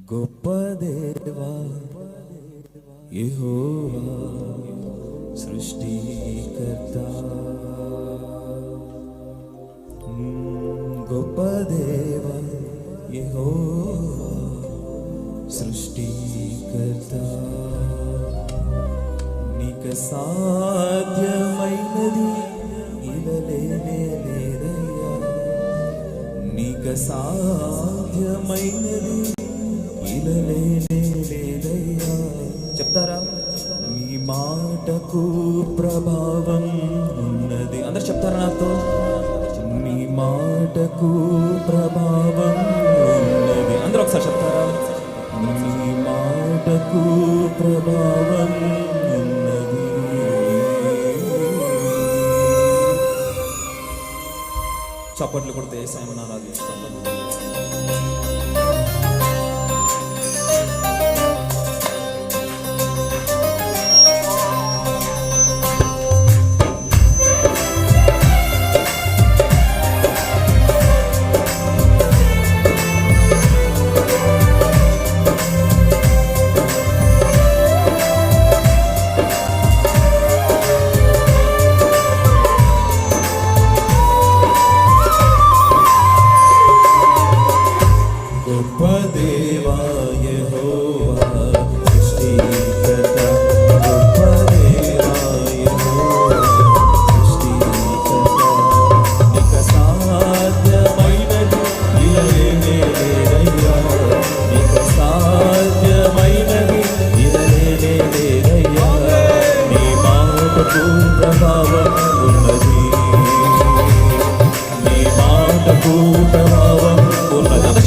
గొప్ప దేవా యెహోవా సృష్టికర్త, గొప్ప దేవా యెహోవా సృష్టికర్త, నీకు సాధ్యమైనది ఇలలేదయ్యా, నీకు సాధ్యమైనది ఇలలేదయ్యా. చెప్తారా? నీ మాటకు ప్రభావం ఉన్నది. అందరు చెప్తారా నాతో? నీ మాటకు ప్రభావం ఉన్నది. అందరూ ఒకసారి చెప్తారా? నీ మాటకు ప్రభావం ఉన్నది. చప్పట్లు కొడితే యేసయ్యను ఆరాధిస్తాం.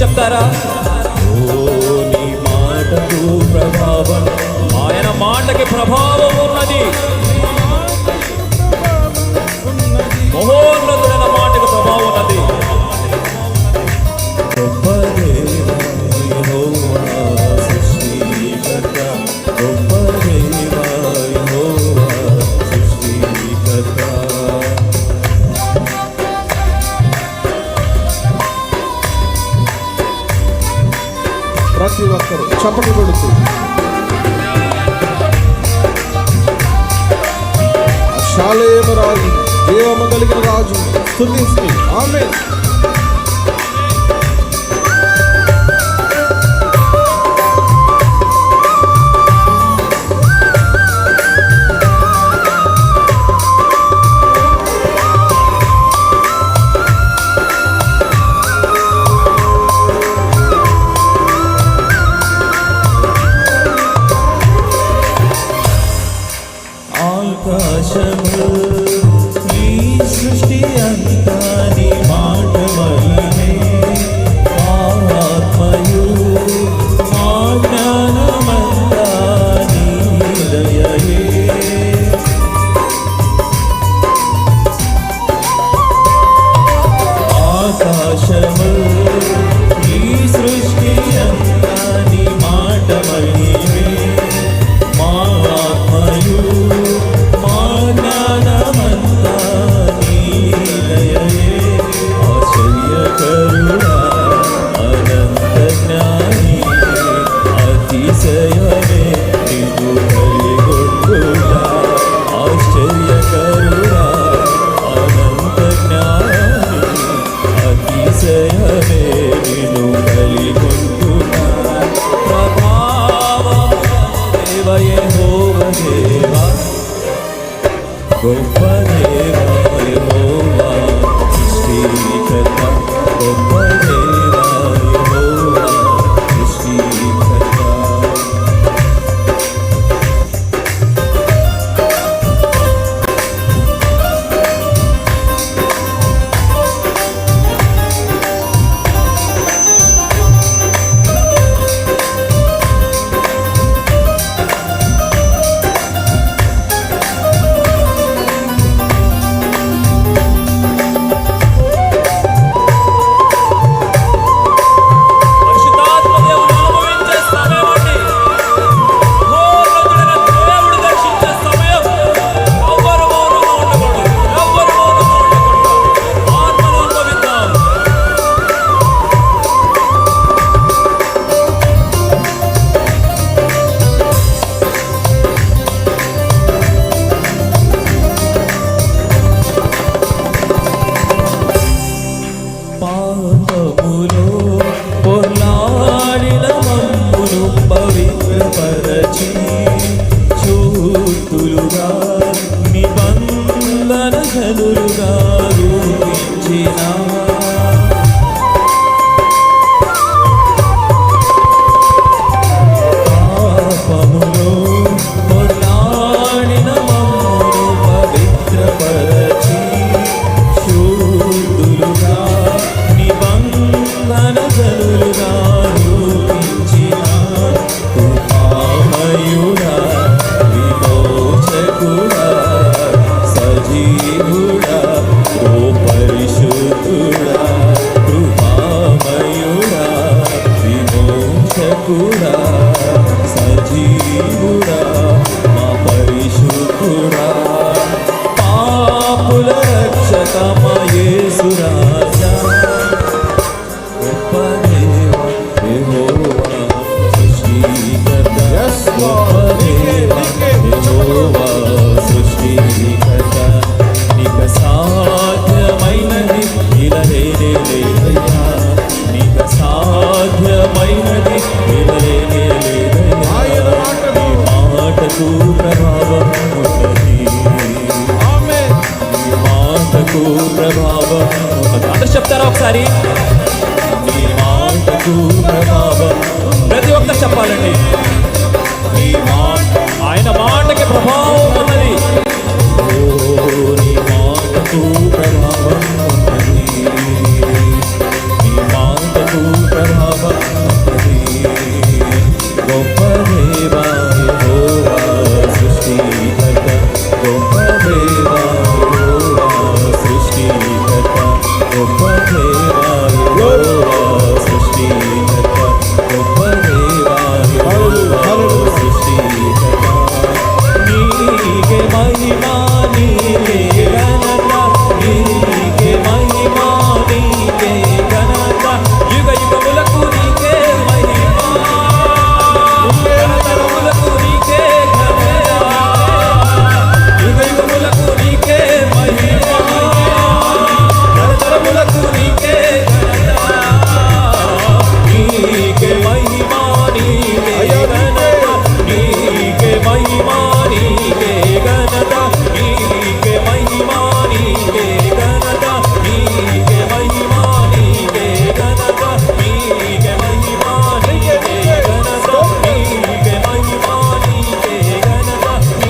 చెప్తారా? ఓ నీ మాటకు ప్రభావం, ఆయన మాటకి ప్రభావం ఉన్నది. మహోన్నతుడైన మాటకు ప్రభావం ఉన్నది. గొప్ప దేవా యెహోవా సృష్టికర్త, గొప్ప దేవా యెహోవా సృష్టికర్త. ప్రతి ఒక్కరు చప్పట్లు కొడుతూ శాలేమ రాజు, దేవము కలిగిన రాజు స్తుతిస్తూ ఆమేన్. ఆకాశము ఈ సృష్టి అంతా నీ మాట రక్షకుడా సజీవుడా మా పరిశుద్ధుడా పాపుల రక్షక మా యేసు రాజా గొప్ప దేవా యెహోవా సృష్టికర్త Yes, గొప్ప Lord. దేవా యెహోవా సృష్టికర్త నీకు సాధ్యమైనది ఇలా లేనే లేదయ్యా నీకు సాధ్యమైనది ఇలా లేనే లేదయ్యా ఆయన మాటకు నీ మాటకు ప్రభావం ఉన్నది ఆమేన్. నీ మాటకు ప్రభావం ఉన్నది అందరూ చెప్తారా ఒకసారి నీ మాటకు ప్రభావం ప్రతి ఒక్కరు చెప్పాలండి నీ మాట ఆయన మాటకి ప్రభావం ఉన్నది ఓ నీ మాటకు ప్రభావం ఉన్నది నీ మాటకు ప్రభావం ఉన్నది గొప్ప దేవా యెహోవా సృష్టికర్త గొప్ప దేవా యెహోవా సృష్టికర్త గొప్ప దేవా యెహోవా సృష్టికర్త గొప్ప దేవా యెహోవా సృష్టికర్త నీకే మహిమా నీకే ఘనత నీకే మహిమా నీకే ఘనత యుగ యుగములకు నీకే మహిమా తరతరములకు నీకే ఘనత యుగ యుగములకు నీకే మహిమా తరతరములకు నీకే ఘనత నీకే మహిమా నీకే ఘనత నీకే మహిమా నీకే ఘనత నీకే మహిమా నీకే ఘనత నీకే మహిమా నీకే ఘనత నీకే మహిమా నీకే ఘనత నీకే మహిమా నీకే ఘనత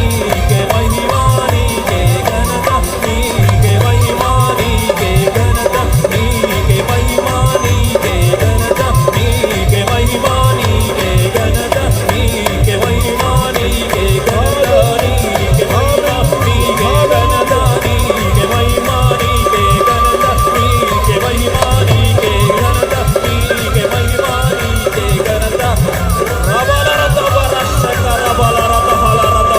నీకే మహిమా నీకే ఘనత నీకే మహిమా నీకే ఘనత నీకే మహిమా నీకే ఘనత నీకే మహిమా నీకే ఘనత నీకే మహిమా నీకే ఘనత నీకే మహిమా నీకే ఘనత నీకే మహిమా నీకే ఘనత నీకే మహిమా నీకే ఘనత నీకే మహిమా నీకే ఘనత రబలరత బరషక రబలరత హలరత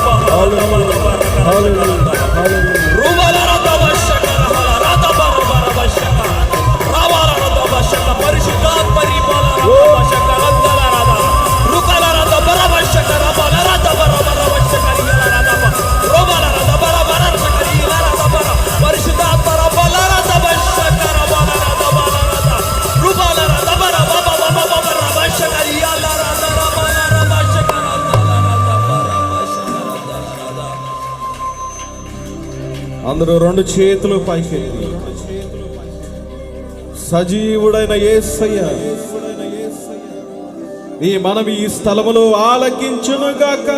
బహలరత రుబలరత బషక హలరత బరబషక రబలరత బషక పరిశుద్ధాత్మ పరిబలరత బషక రందలరత రుకలరత బరబషక రబలరత బరబషక రియలరత రుబలరత బరబషక రియలరత బర పరిశుద్ధాత్మ రబలరత బషక రబలరత బలరత రుబలరత బరబషక రియలరత రబలరత బషక అందరూ రెండు చేతులు పైకెత్తి సజీవుడైన యేసయ్య ఈ మనవి ఈ స్థలములో ఆలకించునుగాక.